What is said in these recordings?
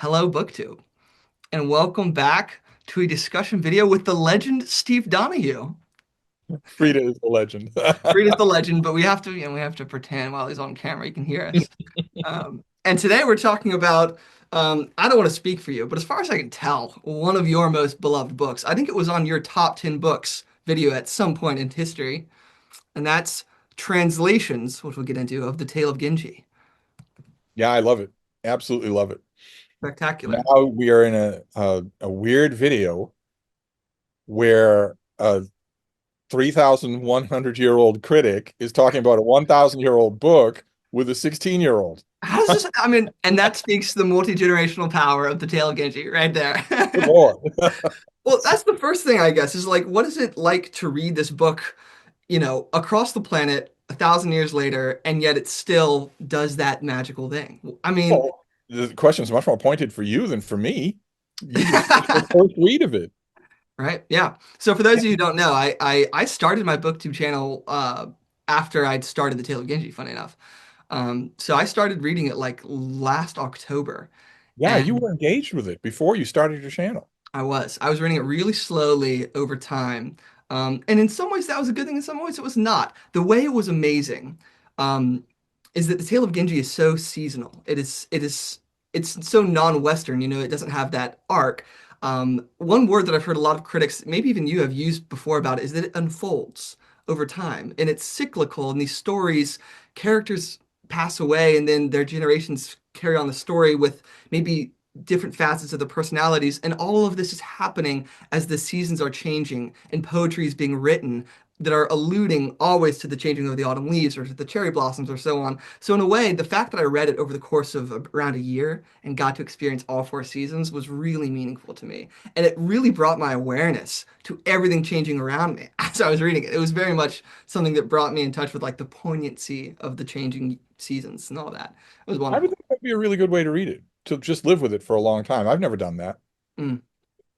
Hello, BookTube, and welcome back to a discussion video with the legend Steve Donoghue. Frida is the legend. Read is the legend, but we have to pretend while he's on camera he can hear us. And today we're talking about, I don't want to speak for you, but as far as I can tell, one of your most beloved books. I think it was on your top 10 books video at some point in history, and that's translations, which we'll get into, of the Tale of Genji. Yeah, I love it. Absolutely love it. Spectacular. Now we are in a weird video where a 3,100-year-old critic is talking about a 1,000-year-old book with a 16-year-old. How does this, I mean, and that speaks to the multi-generational power of the Tale of Genji right there. Good Lord. Well, that's the first thing, I guess, is like, what is it like to read this book, across the planet 1,000 years later, and yet it still does that magical thing? I mean, Well, the question is much more pointed for you than for me. You just finished the first read of it. right? Yeah. So for those of you who don't know, I started my BookTube channel after I'd started the Tale of Genji, funny enough. So I started reading it like last October, Yeah, you and were engaged with it before you started your channel. I was reading it really slowly over time. And in some ways that was a good thing, in some ways it was not. The way it was amazing, um, is that the Tale of Genji is so seasonal. It's so non-Western, it doesn't have that arc. One word that I've heard a lot of critics, maybe even you have used before about it, is that it unfolds over time and it's cyclical, and these stories, characters pass away and then their generations carry on the story with maybe different facets of the personalities, and all of this is happening as the seasons are changing and poetry is being written that are alluding always to the changing of the autumn leaves or to the cherry blossoms or so on. So in a way, the fact that I read it over the course of around a year and got to experience all four seasons was really meaningful to me. And it really brought my awareness to everything changing around me as I was reading it. It was very much something that brought me in touch with like the poignancy of the changing seasons and all that. It was I would wonderful. think that'd be a really good way to read it, to just live with it for a long time. I've never done that. Mm.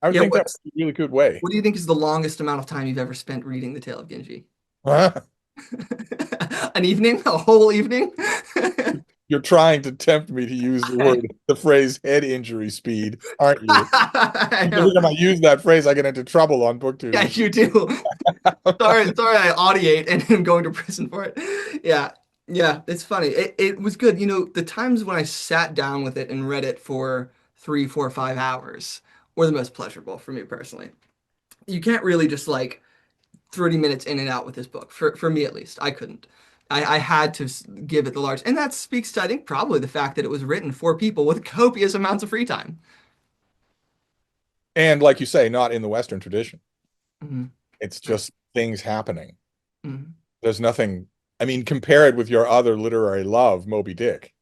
I would Yeah, think that would be a really good way. what do you think is the longest amount of time you've ever spent reading The Tale of Genji? An evening? A whole evening? You're trying to tempt me to use the phrase head injury speed, aren't you? I Every know. time I use that phrase, I get into trouble on Yeah, BookTube. you do. Sorry, I audiate and am going to prison for it. Yeah, yeah, it's funny. It was good. The times when I sat down with it and read it for 3, 4, 5 hours were the most pleasurable for me personally. You can't really just like 30 minutes in and out with this book. For me at least, I couldn't. I had to give it the large, and that speaks to, I think, probably the fact that it was written for people with copious amounts of free time. And like you say, not in the Western tradition. Mhm. It's Right. just things happening. Mhm. There's nothing, I mean, compare it with your other literary love, Moby Dick.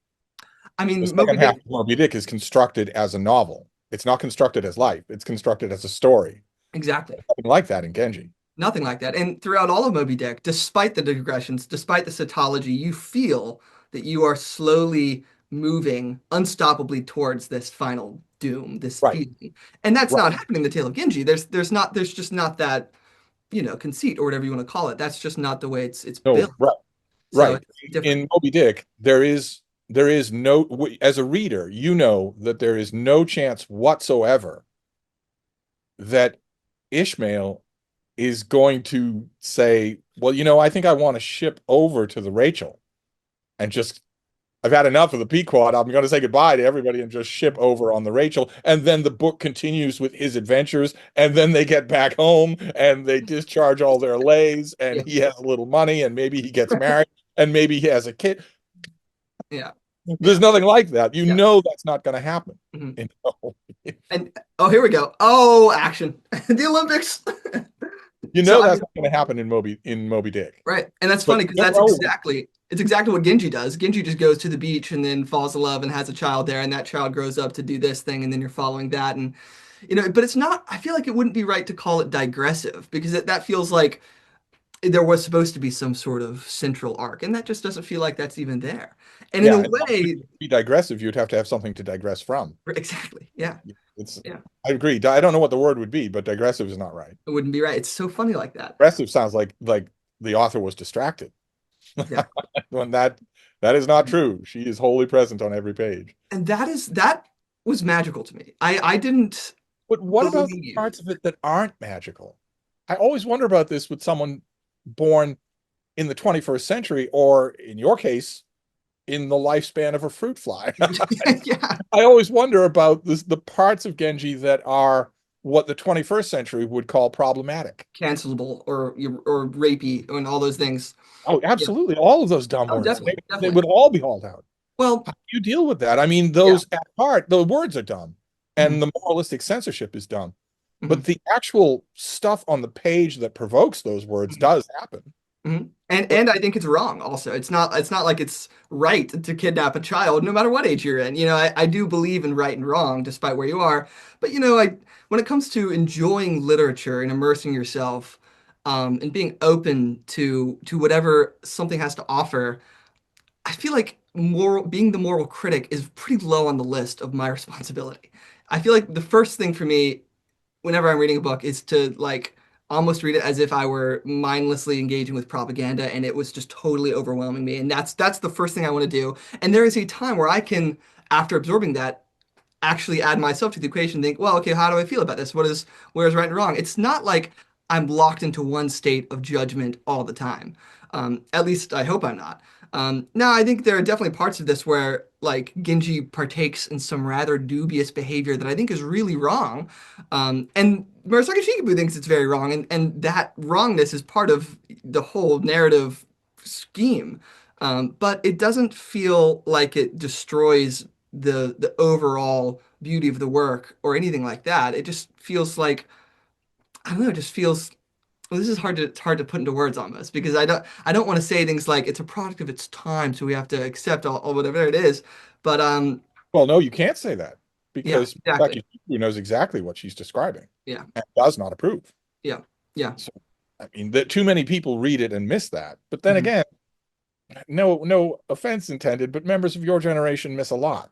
I The mean, Moby second half Dick, of Moby Dick is constructed as a novel. It's not constructed as life. It's constructed as a story. exactly. Nothing like that in Genji. Nothing like that. And throughout all of Moby Dick, despite the digressions, despite the cetology, you feel that you are slowly moving unstoppably towards this final doom, this Right, feeling. And that's right. not happening in the Tale of Genji. There's just not that, conceit or whatever you want to call it. That's just not the way it's built. No, right. So Right. it's different. In Moby Dick, there is no, as a reader, you know that there is no chance whatsoever that Ishmael is going to say, well, I think I want to ship over to the Rachel and just I've had enough of the Pequod. I'm going to say goodbye to everybody and just ship over on the Rachel. And then the book continues with his adventures. And then they get back home and they discharge all their lays and Yeah. he has a little money and maybe he gets married and maybe he has a kid. Yeah. There's Yeah. nothing like that. You Yeah. know that's not going to happen. Mhm. You know, And oh, here we go. Oh, action. The Olympics. you So know I that's mean, not going to happen in Moby Dick. right. And that's But funny because you that's know, exactly what Genji does. Genji just goes to the beach and then falls in love and has a child there, and that child grows up to do this thing, and then you're following that. And but it's not, I feel like it wouldn't be right to call it digressive because that feels like there was supposed to be some sort of central arc, and that just doesn't feel like that's even there. And in a yeah, and way, to be digressive, you'd have to have something to digress from. exactly. Yeah. It's, Yeah. I agree. I don't know what the word would be, but digressive is not right. It wouldn't be right. It's so funny like that. Aggressive sounds like the author was distracted. Exactly. When that is not true. She is wholly present on every page. And that was magical to me. I didn't But what about the believe. parts of it that aren't magical? I always wonder about this with someone born in the 21st century, or in your case, in the lifespan of a fruit fly. Yeah, I always wonder about the parts of Genji that are what the 21st century would call problematic. cancelable or rapey and all those things. Oh, Yeah. absolutely. All of those dumb Oh, words. definitely, They definitely. would all be hauled out. Well, How do you deal with that? I mean, yeah. those at heart, the words are dumb Mhm, and the moralistic censorship is dumb. mhm, But the actual stuff on the page that provokes those words mhm, does happen. mhm. And But, and I think it's wrong also. It's not like it's right to kidnap a child no matter what age you're in. I do believe in right and wrong despite where you are. But I when it comes to enjoying literature and immersing yourself and being open to whatever something has to offer, I feel like being the moral critic is pretty low on the list of my responsibility. I feel like the first thing for me whenever I'm reading a book is to like almost read it as if I were mindlessly engaging with propaganda and it was just totally overwhelming me. And that's the first thing I want to do. And there is a time where I can, after absorbing that, actually add myself to the equation and think, well, okay, how do I feel about this? Where's right and wrong? It's not like I'm locked into one state of judgment all the time. At least I hope I'm not. Now, I think there are definitely parts of this where like Genji partakes in some rather dubious behavior that I think is really wrong. And Murasaki Shikibu thinks it's very wrong, and that wrongness is part of the whole narrative scheme. But it doesn't feel like it destroys the overall beauty of the work or anything like that. It just feels like I don't know. It just feels well, this is hard to put into words almost because I don't want to say things like it's a product of its time, so we have to accept all whatever it is. But well, no, you can't say that yeah, because exactly. Becky knows exactly what she's describing Yeah, and does not approve. yeah, yeah. So, I mean, that too many people read it and miss that. But then Mhm. again, no offense intended, but members of your generation miss a lot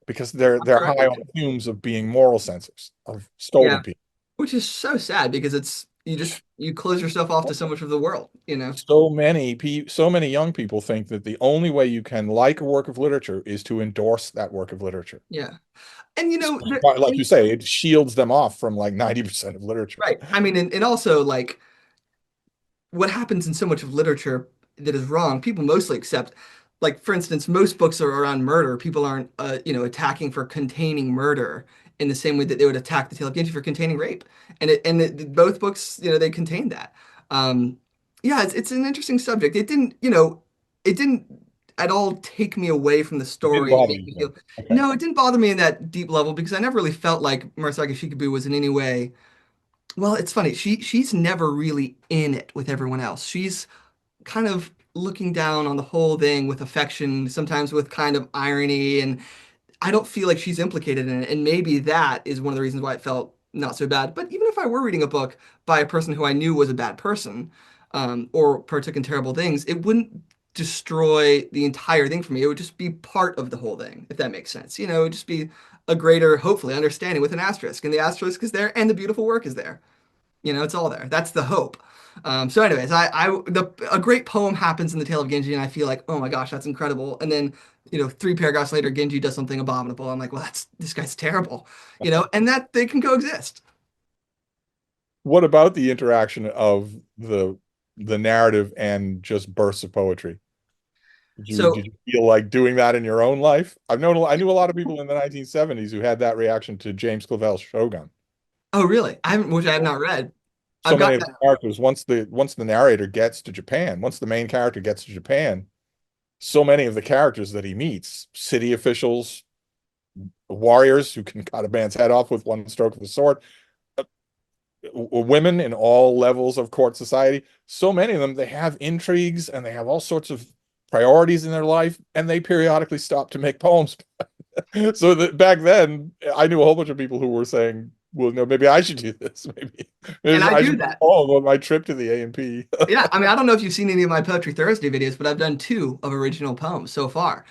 because they're I'm they're sure I high did on too. the fumes of being moral censors, of Yeah, stolen people. which is so sad because you close yourself off to so much of the world. So many young people think that the only way you can like a work of literature is to endorse that work of literature. Yeah, and So, like you say, it shields them off from like 90% of literature. right. I mean, and also like what happens in so much of literature that is wrong, people mostly accept. Like, for instance, most books are around murder. People aren't, attacking for containing murder in the same way that they would attack the Tale of Genji for containing rape. Both books, they contain that. Um, yeah, it's an interesting subject. It didn't at all take me away from the It didn't story and bother make you me then. feel. Okay. No, it didn't bother me in that deep level because I never really felt like Murasaki Shikbu was in any way well, it's funny. She's never really in it with everyone else. She's kind of looking down on the whole thing with affection, sometimes with kind of irony, and I don't feel like she's implicated in it. And maybe that is one of the reasons why it felt not so bad. But even if I were reading a book by a person who I knew was a bad person, or partook in terrible things, it wouldn't destroy the entire thing for me. It would just be part of the whole thing, if that makes sense. It would just be a greater, hopefully, understanding with an asterisk. And the asterisk is there, and the beautiful work is there. It's all there. That's the hope. So, anyways, a great poem happens in the Tale of Genji, and I feel like, oh my gosh, that's incredible. And then, three paragraphs later, Genji does something abominable. I'm like, well, this guy's terrible. And that they can coexist. What about the interaction of the narrative and just bursts of poetry? Did you So, did you feel like doing that in your own life? I knew a lot of people in the 1970s who had that reaction to James Clavell's Shogun. oh really? Which I have not read. So I've got many of the that. characters, once the narrator gets to Japan, once the main character gets to Japan, so many of the characters that he meets, city officials, warriors who can cut a man's head off with one stroke of the sword, uh, women in all levels of court society, so many of them, they have intrigues and they have all sorts of priorities in their life, and they periodically stop to make poems. So that back then, I knew a whole bunch of people who were saying, "Well, no, maybe I should do this. And Maybe I I do should that. poem on my trip to the A&P." Yeah, I mean, I don't know if you've seen any of my Poetry Thursday videos, but I've done two of original poems so far.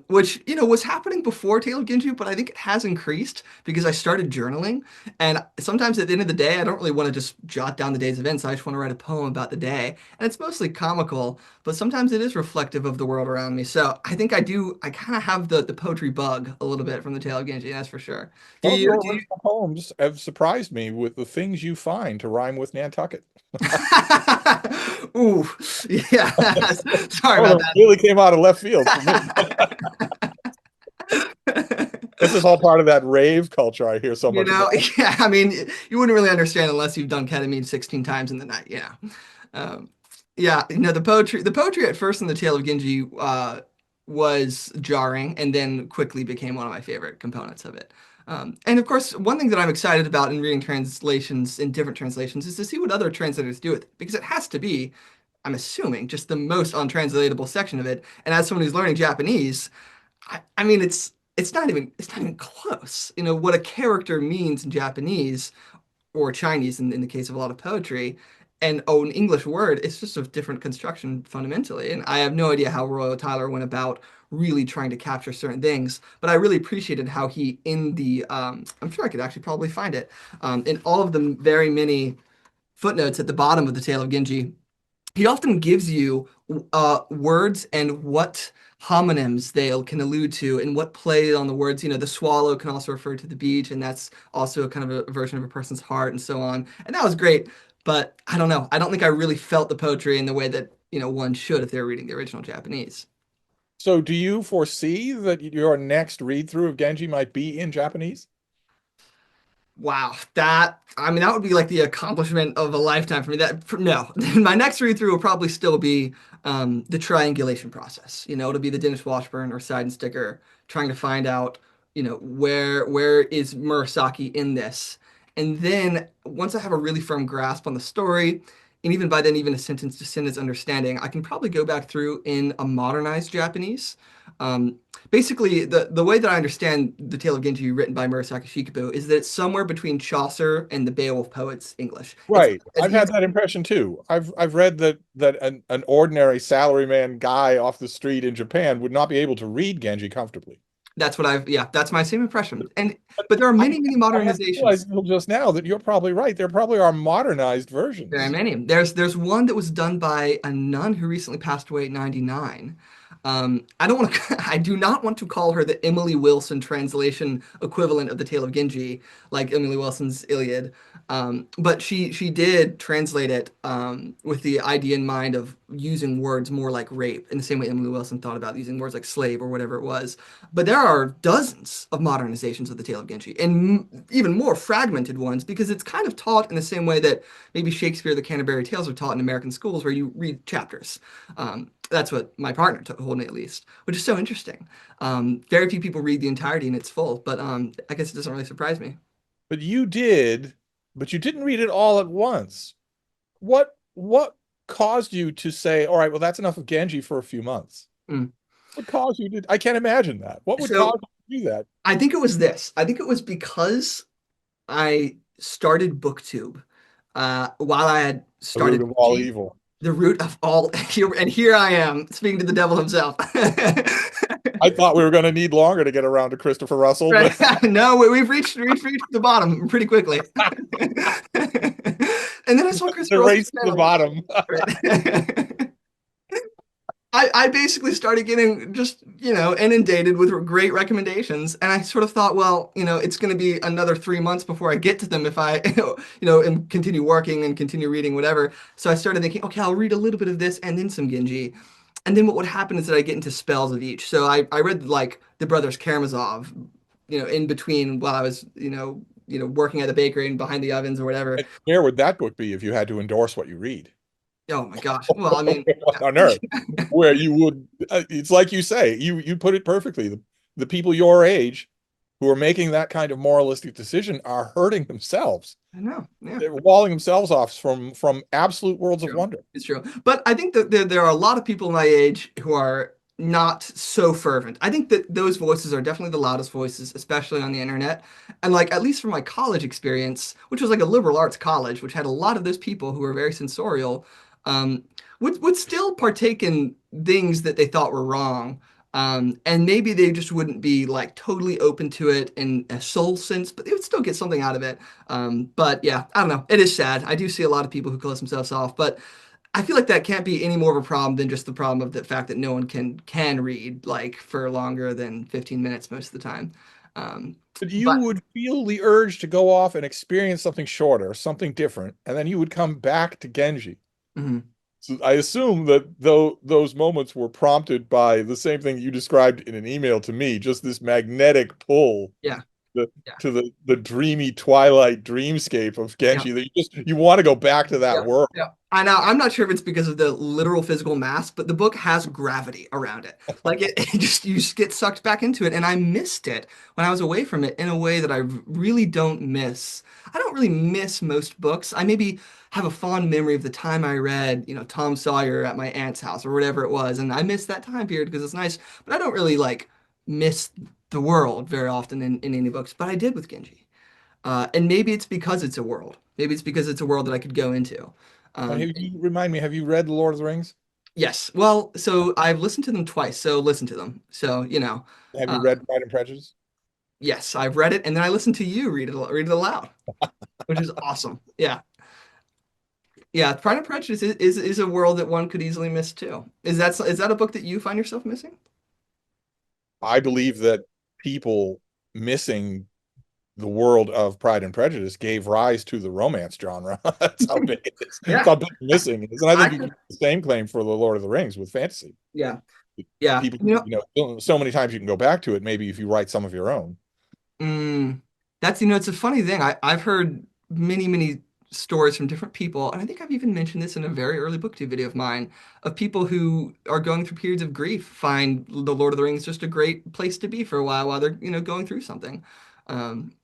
which, was happening before Tale of Genji, but I think it has increased because I started journaling. And sometimes at the end of the day, I don't really want to just jot down the day's events. I just want to write a poem about the day. And it's mostly comical, but sometimes it is reflective of the world around me. So I think I kind of have the poetry bug a little bit from the Tale of Genji, that's for sure. Do Some of you, your do you? original poems have surprised me with the things you find to rhyme with Nantucket. Ooh, yeah. Sorry Some of about them really came out of left field for me. that. This is all part of that rave culture I hear so You much know, about. yeah, I mean, you wouldn't really understand unless you've done ketamine 16 times in the night. Yeah. Um, yeah, the poetry at first in the Tale of Genji was jarring and then quickly became one of my favorite components of it. And of course, one thing that I'm excited about in reading translations in different translations is to see what other translators do with it, because it has to be, I'm assuming, just the most untranslatable section of it. And as someone who's learning Japanese, I mean, it's not even close. What a character means in Japanese or Chinese in the case of a lot of poetry, and an English word, it's just a different construction fundamentally. And I have no idea how Royal Tyler went about really trying to capture certain things, but I really appreciated how he in the I'm sure I could actually probably find it in all of the very many footnotes at the bottom of the Tale of Genji, he often gives you words and what homonyms they can allude to and what play on the words. The swallow can also refer to the beach, and that's also kind of a version of a person's heart and so on. And that was great, but I don't know. I don't think I really felt the poetry in the way that, one should if they're reading the original Japanese. So, do you foresee that your next read through of Genji might be in Japanese? Wow, that would be like the accomplishment of a lifetime for me. No, my next read through will probably still be the triangulation process. It'll be the Dennis Washburn or Side and Sticker trying to find out, where is Murasaki in this, and then once I have a really firm grasp on the story, and even by then, even a sentence to sentence understanding, I can probably go back through in a modernized Japanese. Um, Basically, the way that I understand the Tale of Genji written by Murasaki Shikibu is that it's somewhere between Chaucer and the Beowulf poets English. It's Right. as I've had easy. that impression too. I've read that an ordinary salaryman guy off the street in Japan would not be able to read Genji comfortably. Yeah, that's my same impression. But there are I, many, many I hadn't modernizations. realized until just now that you're probably right. There probably are modernized Very versions. many. There's one that was done by a nun who recently passed away at 99. I don't want to I do not want to call her the Emily Wilson translation equivalent of the Tale of Genji, like Emily Wilson's Iliad. But she did translate it with the idea in mind of using words more like rape, in the same way Emily Wilson thought about using words like slave or whatever it was. But there are dozens of modernizations of the Tale of Genji, and even more fragmented ones, because it's kind of taught in the same way that maybe Shakespeare, the Canterbury Tales are taught in American schools where you read chapters. That's what my partner told me at least, which is so interesting. Very few people read the entirety and it's full, but I guess it doesn't really surprise me. But you did, but you didn't read it all at once. What caused you to say, all right, well, that's enough of Genji for a few months? Mm. What caused you to, I can't imagine that. What would cause So you to do that? I think it was this. I think it was because I started BookTube while I had The root started of all Genji, evil. the root of all here, and here I am speaking to the devil himself. I thought we were going to need longer to get around to Christopher Russell, Right. but No, we've reached the bottom pretty quickly. And then I saw the Christopher Russell's race to the channel. bottom. Right. I basically started getting just, inundated with great recommendations. And I sort of thought, well, it's going to be another 3 months before I get to them if I, and continue working and continue reading whatever. So I started thinking, okay, I'll read a little bit of this and then some Genji. And then what would happen is that I get into spells of each. So I read like the Brothers Karamazov, in between while I was, working at the bakery and behind the ovens or whatever. And where would that book be if you had to endorse what you read? Oh my gosh. Well, I mean, What on earth? Where you would, it's like you say, you put it perfectly. The people your age who are making that kind of moralistic decision are hurting themselves. I know. Yeah. They're walling themselves off from absolute worlds of True. wonder. It's true. But I think that there are a lot of people my age who are not so fervent. I think that those voices are definitely the loudest voices, especially on the internet. And like, at least from my college experience, which was like a liberal arts college, which had a lot of those people who were very sensorial, um, would still partake in things that they thought were wrong. And maybe they just wouldn't be like totally open to it in a soul sense, but they would still get something out of it. But yeah, I don't know. It is sad. I do see a lot of people who close themselves off, but I feel like that can't be any more of a problem than just the problem of the fact that no one can read like for longer than 15 minutes most of the time. Um, But you but would feel the urge to go off and experience something shorter, something different, and then you would come back to Genji. mhm. So I assume that though those moments were prompted by the same thing you described in an email to me, just this magnetic pull Yeah, the, yeah, to the dreamy twilight dreamscape of yeah. Genji that you want to go back to that Yeah, world. yeah. I know. I'm not sure if it's because of the literal physical mass, but the book has gravity around it. Like it just you just get sucked back into it, and I missed it when I was away from it in a way that I really don't miss. I don't really miss most books. I maybe have a fond memory of the time I read, Tom Sawyer at my aunt's house or whatever it was, and I miss that time period because it's nice. But I don't really like miss the world very often in any books. But I did with Genji. And maybe it's because it's a world. Maybe it's because it's a world that I could go into. And Um, remind me, have you read The Lord of the Rings? yes. Well, so I've listened to them twice, so listen to them. So, Have uh, you read Pride and Prejudice? yes, I've read it, and then I listened to you read it aloud, which is awesome. Yeah. Yeah, Pride and Prejudice is a world that one could easily miss too. Is that a book that you find yourself missing? I believe that people missing the world of Pride and Prejudice gave rise to the romance genre. That's how big it is. That's Yeah. how big missing it is. And I I think you can could, make the same claim for the Lord of the Rings with fantasy. yeah. Yeah. People, so many times you can go back to it. Maybe if you write some of your own. Mm, it's a funny thing. I've heard many, many stories from different people, and I think I've even mentioned this in a very early BookTube video of mine, of people who are going through periods of grief, find The Lord of the Rings just a great place to be for a while they're, going through something.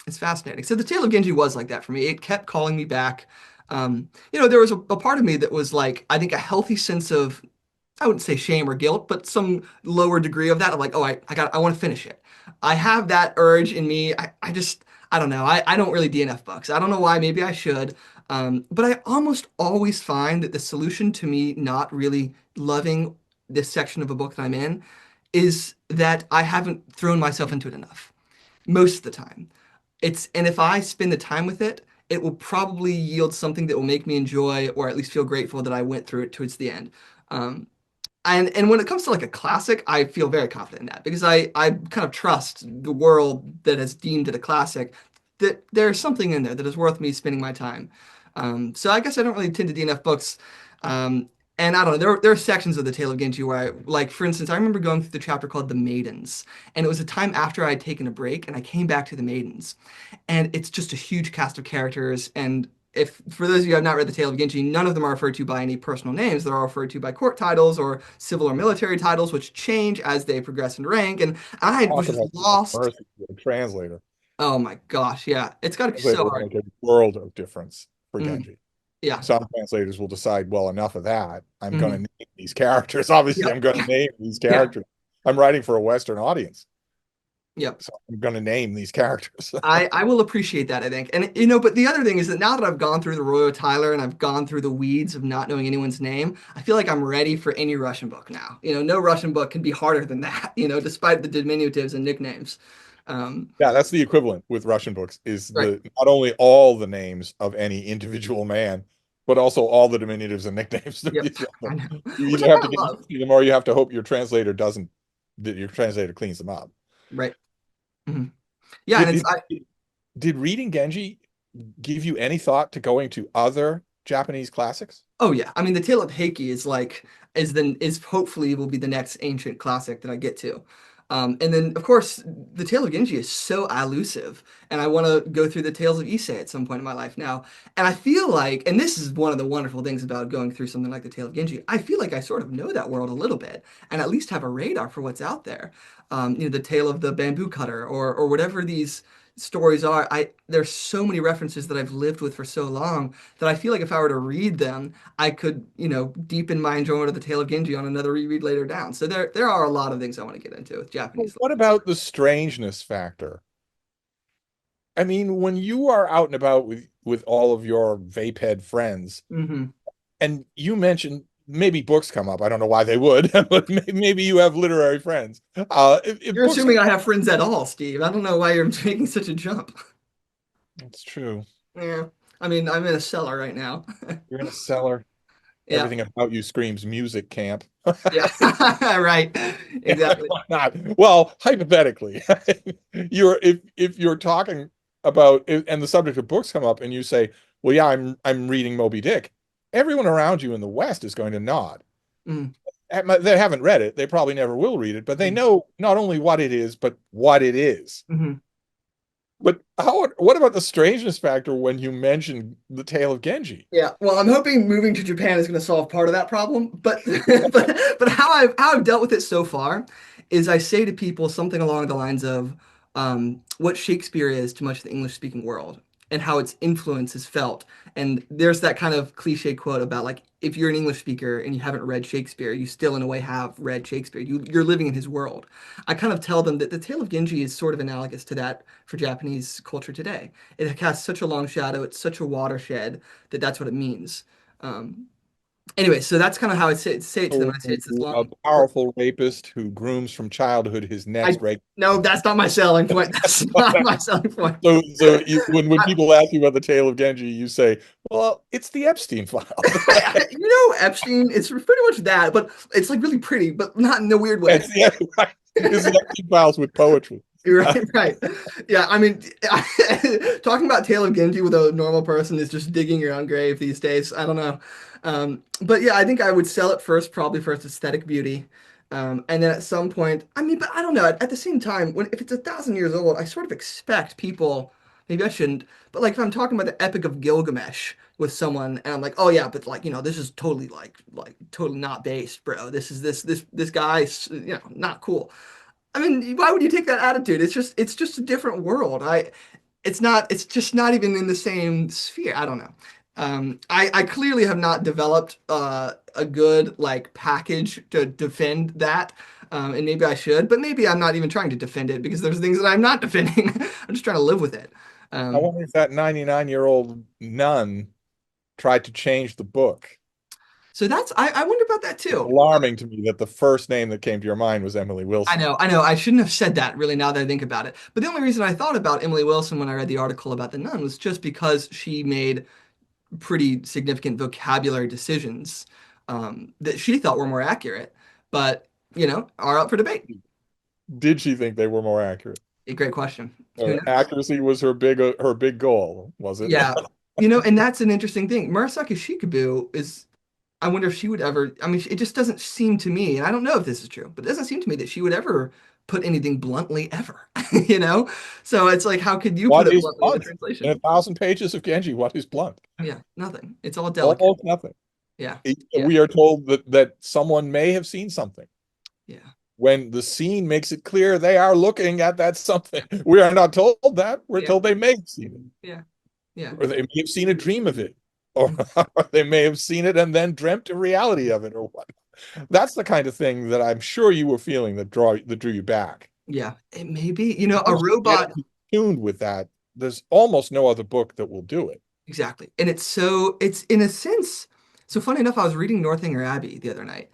It's fascinating. So the Tale of Genji was like that for me. It kept calling me back. There was a part of me that was like, I think a healthy sense of I wouldn't say shame or guilt, but some lower degree of that of like, oh, I want to finish it. I have that urge in me. I don't know. I don't really DNF books. I don't know why. Maybe I should. But I almost always find that the solution to me not really loving this section of a book that I'm in is that I haven't thrown myself into it enough most of the time. And if I spend the time with it, it will probably yield something that will make me enjoy or at least feel grateful that I went through it towards the end. Um, and when it comes to like a classic, I feel very confident in that because I kind of trust the world that has deemed it a classic, that there's something in there that is worth me spending my time. So I guess I don't really tend to DNF books. And I don't know, there are sections of the Tale of Genji where like for instance, I remember going through the chapter called The Maidens, and it was a time after I had taken a break and I came back to The Maidens, and it's just a huge cast of characters. And if for those of you who have not read the Tale of Genji, none of them are referred to by any personal names. They're all referred to by court titles or civil or military titles, which change as they progress in rank. And I was Talk just about lost. mercy to a translator. Oh my gosh, yeah, it's got to be so Translator will hard. make a world of difference for Mhm. Genji. Yeah. Some translators will decide, well, enough of that. I'm going to Mhm. name these characters. Obviously, Yep. I'm going to name these Yeah. characters. I'm writing for a Western audience, Yep. so I'm going to name these characters. I will appreciate that, I think. And but the other thing is that now that I've gone through the Royal Tyler and I've gone through the weeds of not knowing anyone's name, I feel like I'm ready for any Russian book now. No Russian book can be harder than that, despite the diminutives and nicknames. Um, Yeah, that's the equivalent with Russian books is right. the not only all the names of any individual man, but also all the diminutives and nicknames. Yep. I know. You Which either I have kind to of get used love. to them or you have to hope your translator doesn't, that your translator cleans them up. Right. Mhm. Yeah, and Did, it's did did reading Genji give you any thought to going to other Japanese classics? oh yeah. I mean, the Tale of Heike is hopefully will be the next ancient classic that I get to. And then of course the Tale of Genji is so elusive, and I want to go through the Tales of Issei at some point in my life now. And I feel like, and this is one of the wonderful things about going through something like the Tale of Genji, I feel like I sort of know that world a little bit, and at least have a radar for what's out there. The tale of the bamboo cutter, or whatever these stories are. There's so many references that I've lived with for so long that I feel like if I were to read them, I could, deepen my enjoyment of the Tale of Genji on another reread later down. So there are a lot of things I want to get into with Well, Japanese what literature. about the strangeness factor? I mean, when you are out and about with all of your vape head friends, Hmm. and you mentioned maybe books come up. I don't know why they would, but maybe you have literary friends. If You're books assuming come I up, have friends at all, Steve. I don't know why you're making such a jump. it's true. Yeah. I mean, I'm in a cellar right now. You're in a cellar. Yeah. Everything about you screams music camp. Yeah. Right. Exactly. Why not? Well, hypothetically, if you're talking about and the subject of books come up and you say, "Well, yeah, I'm reading Moby Dick," everyone around you in the West is going to nod. Mm, They haven't read it. They probably never will read it, but they mm, know not only what it is, but what it is. mhm. But what about the strangeness factor when you mentioned the Tale of Genji? Yeah, well, I'm hoping moving to Japan is going to solve part of that problem. But but how I've dealt with it so far is I say to people something along the lines of what Shakespeare is to much of the English speaking world and how its influence is felt. And there's that kind of cliche quote about like if you're an English speaker and you haven't read Shakespeare, you still in a way have read Shakespeare. You're living in his world. I kind of tell them that the Tale of Genji is sort of analogous to that for Japanese culture today. It casts such a long shadow. It's such a watershed that that's what it means. Um, anyway, so that's kind of how I say it to them. So, I say it's this a long. powerful rapist who grooms from childhood his I next reg. no, that's not my selling point. That's not my selling point. When people ask you about the Tale of Genji, you say, "Well, it's the Epstein files." You know, Epstein. It's pretty much that, but it's like really pretty, but not in a weird way. It's right. It's the Epstein files with poetry. You're right, right. Yeah, I mean, talking about Tale of Genji with a normal person is just digging your own grave these days. I don't know. But yeah, I think I would sell it first, probably for its aesthetic beauty. And then at some point, I mean, but I don't know. At the same time, when if it's 1,000 years old, I sort of expect people, maybe I shouldn't, but like if I'm talking about the Epic of Gilgamesh with someone and I'm like, oh yeah, but like, this is totally like totally not based, bro. This guy's, not cool. I mean, why would you take that attitude? It's just a different world. It's just not even in the same sphere. I don't know. I clearly have not developed a good like package to defend that. And maybe I should, but maybe I'm not even trying to defend it because there's things that I'm not defending. I'm just trying to live with it. I Um, wonder if that 99-year-old nun tried to change the book. so I wonder about that It's too. alarming to me that the first name that came to your mind was Emily Wilson. I know. I shouldn't have said that really now that I think about it. But the only reason I thought about Emily Wilson when I read the article about the nun was just because she made pretty significant vocabulary decisions that she thought were more accurate, but are up for debate. Did she think they were more accurate? A great question. Who knows? Accuracy was her big goal, was it? Yeah, and that's an interesting thing. Murasaki Shikabue is. I wonder if she would ever. I mean, it just doesn't seem to me, and I don't know if this is true, but it doesn't seem to me that she would ever put anything bluntly ever. You know, so it's like, how could you put What it is bluntly in a blunt? In translation? 1,000 pages of Genji, what is blunt? Yeah, nothing. It's all delicate. Almost nothing. Yeah, yeah, We are told that someone may have seen something. yeah, When the scene makes it clear they are looking at that something. We are not told that. We're yeah, told they may have seen yeah, yeah. it. Or they may have seen a dream of it. Or they may have seen it and then dreamt a reality of it or what. That's the kind of thing that I'm sure you were feeling that drew you back. Yeah, it may be. A Once you get robot. tuned with that, there's almost no other book that will do it. Exactly. And it's in a sense, so funny enough, I was reading Northanger Abbey the other night.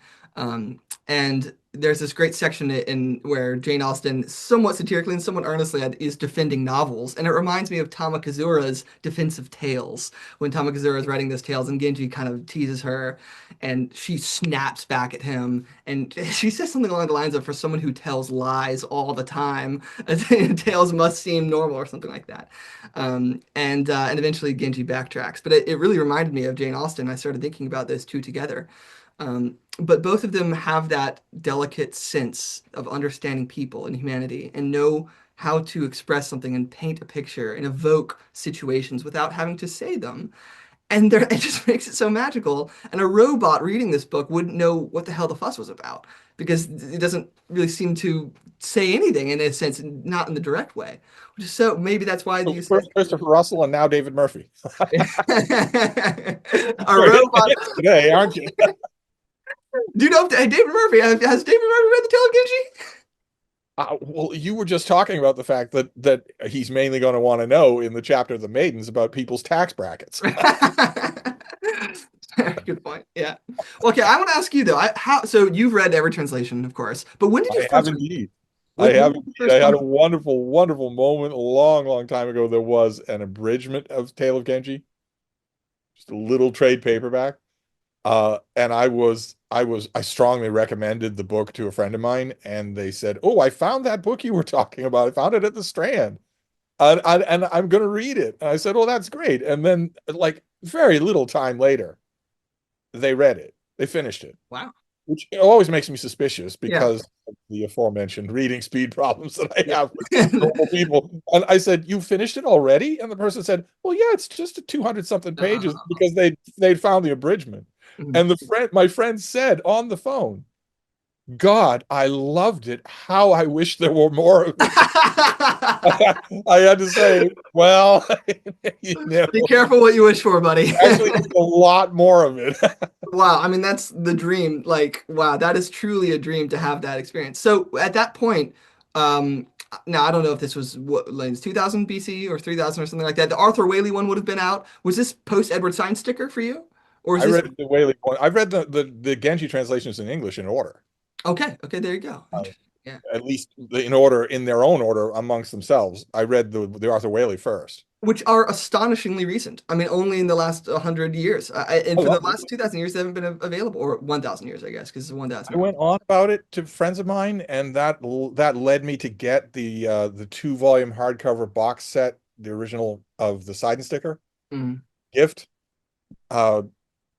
And there's this great section in where Jane Austen, somewhat satirically and somewhat earnestly, is defending novels. And it reminds me of Tamakazura's defense of tales. When Tamakazura is writing those tales and Genji kind of teases her and she snaps back at him. And she says something along the lines of, for someone who tells lies all the time, tales must seem normal or something like that. And eventually Genji backtracks. But it really reminded me of Jane Austen. I started thinking about those two together. But both of them have that delicate sense of understanding people and humanity and know how to express something and paint a picture and evoke situations without having to say them. And it just makes it so magical. And a robot reading this book wouldn't know what the hell the fuss was about because it doesn't really seem to say anything in a sense, not in the direct way. Which is so maybe that's why So you said first Christopher Russell and now David Murphy. a robot. Today, aren't you? Do you know if David Murphy has David Murphy read the Tale of Genji? Well, you were just talking about the fact that he's mainly going to want to know in the chapter of the maidens about people's tax brackets. Good point. Yeah. Well, okay, I want to ask you though. How so you've read every translation, of course, but when did you I have first indeed. I when have did you indeed. I first had come? a wonderful, wonderful moment a long, long time ago. There was an abridgment of Tale of Genji, just a little trade paperback. And I strongly recommended the book to a friend of mine, and they said, "Oh, I found that book you were talking about. I found it at the Strand, and I'm going to read it." And I said, "Oh, that's great." And then, like very little time later, they read it. They finished it, Wow. which always makes me suspicious Yeah. because of the aforementioned reading speed problems that I Yeah. have with normal people. And I said, "You finished it already?" And the person said, "Well, yeah, it's just a 200 something pages Uh, because they'd found the abridgment." mhm. And my friend said on the phone, "God, I loved it. How I wish there were more of it." I had to say, well, you know, Be careful what you wish for, buddy. actually, there's a lot more of it. Wow, I mean that's the dream. Like, wow, that is truly a dream to have that experience. So at that point, um, now I don't know if this was what like 2000 BC or 3000 or something like that. The Arthur Waley one would have been out. Was this post Edward Sign sticker for you, or is I this read the Whaley one. I've read the Genji translations in English in order. okay? Okay, there you go. Uh, Interesting. Yeah. at least in order, in their own order amongst themselves. I read the Arthur Waley first. Which are astonishingly recent. I mean, only in the last 100 years, and I for the love it. last 2000 years, they haven't been available, or 1000 years, I guess, because it's 1000 I years. went on about it to friends of mine, and that led me to get the 2 volume hardcover box set, the original of the Side and Sticker Mm, gift. Uh,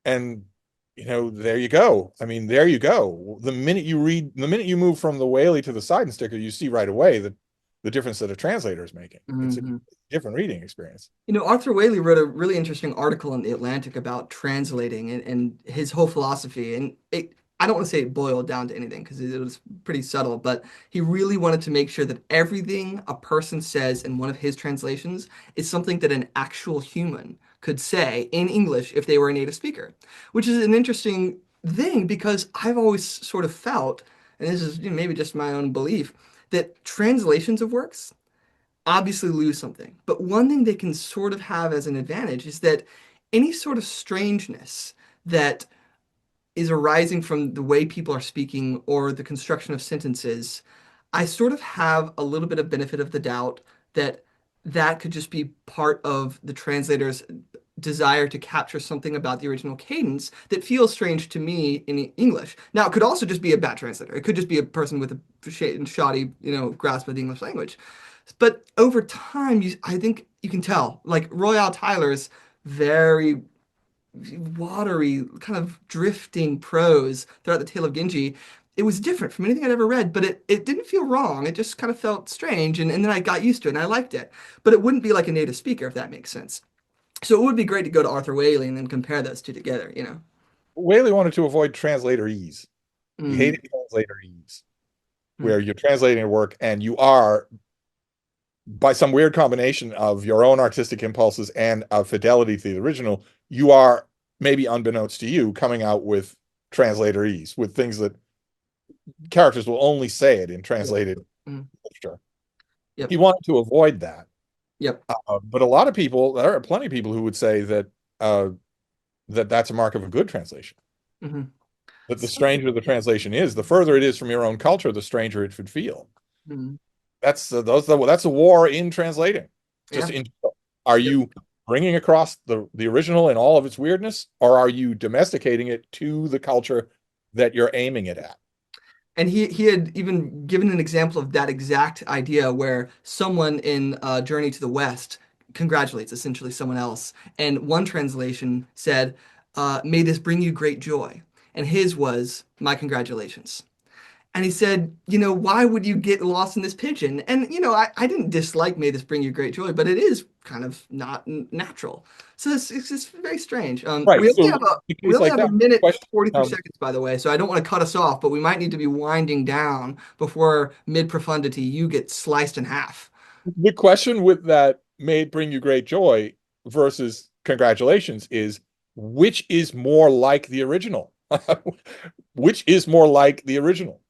and there you go. I mean, there you go. The minute you move from the Whaley to the Side and Sticker, you see right away the difference that a translator is making. It's a mhm. different reading experience. Arthur Waley wrote a really interesting article in The Atlantic about translating and his whole philosophy. And I don't want to say it boiled down to anything because it was pretty subtle, but he really wanted to make sure that everything a person says in one of his translations is something that an actual human could say in English if they were a native speaker, which is an interesting thing because I've always sort of felt, and this is maybe just my own belief, that translations of works obviously lose something. But one thing they can sort of have as an advantage is that any sort of strangeness that is arising from the way people are speaking or the construction of sentences, I sort of have a little bit of benefit of the doubt that that could just be part of the translator's desire to capture something about the original cadence that feels strange to me in English. Now, it could also just be a bad translator. It could just be a person with a shoddy, grasp of the English language. But over time, I think you can tell, like Royale Tyler's very watery, kind of drifting prose throughout the Tale of Genji. It was different from anything I'd ever read, but it didn't feel wrong. It just kind of felt strange, and then I got used to it, and I liked it. But it wouldn't be like a native speaker, if that makes sense. So it would be great to go to Arthur Waley and then compare those two together. Whaley wanted to avoid translator ease. He Mm, hated translator ease, mm, where you're translating a work and you are, by some weird combination of your own artistic impulses and of fidelity to the original, you are, maybe unbeknownst to you, coming out with translator ease, with things that characters will only say it in yep. translated Mm, literature. He yep. wanted to avoid that. Yep. But a lot of people, there are plenty of people who would say uh, that that's a mark of a good translation. Hmm. That the So, stranger the translation is, the further it is from your own culture, the stranger it should feel. mm, That's a war in translating. Just yeah. in, are Yep. you bringing across the original and all of its weirdness, or are you domesticating it to the culture that you're aiming it at? And he had even given an example of that exact idea where someone in Journey to the West congratulates essentially someone else. And one translation said, may this bring you great joy. And his was, my congratulations. And he said, why would you get lost in this pigeon? And, I didn't dislike May This Bring You Great Joy, but it is kind of not natural. So it's just very strange. Right. We only So have a in a we case only like have a that, minute question 43 becomes, seconds, by the way, so I don't want to cut us off, but we might need to be winding down before mid-profundity you get sliced in half. the question with that may it bring you great joy versus congratulations is, which is more like the original? Which is more like the original?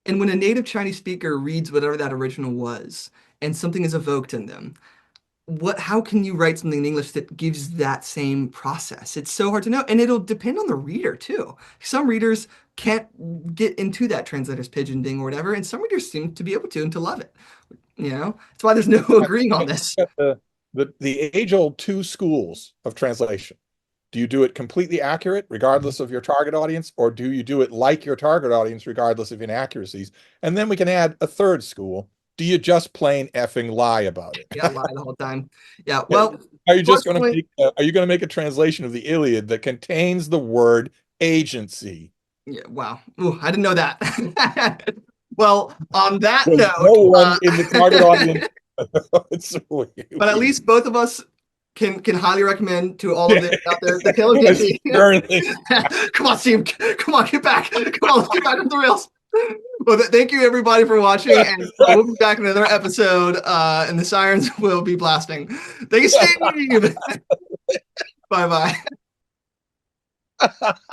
And when a native Chinese speaker reads whatever that original was, and something is evoked in them, how can you write something in English that gives that same process? It's so hard to know. And it'll depend on the reader too. Some readers can't get into that translator's pigeon or whatever, and some readers seem to be able to and to love it. That's why there's no agreeing on this. The age-old two schools of translation. Do you do it completely accurate, regardless of your target audience, or do you do it like your target audience, regardless of inaccuracies? And then we can add a third school. Do you just plain effing lie about it? Yeah, lie the whole time. Yeah, well, Are you just going to fortunately, make are you going to make a translation of the Iliad that contains the word agency? yeah, wow. Ooh, I didn't know that. Well, on that Because no note, one in the target audience. It's but at least both of us can highly recommend to all of yeah, the out there the Tale of Genji. sternly. Come on, Steve. Come on, get back. Come on, let's get back on the rails. Well, thank you everybody for watching, and we'll be back in another episode, and the sirens will be blasting. Thank you, Steve. Bye bye.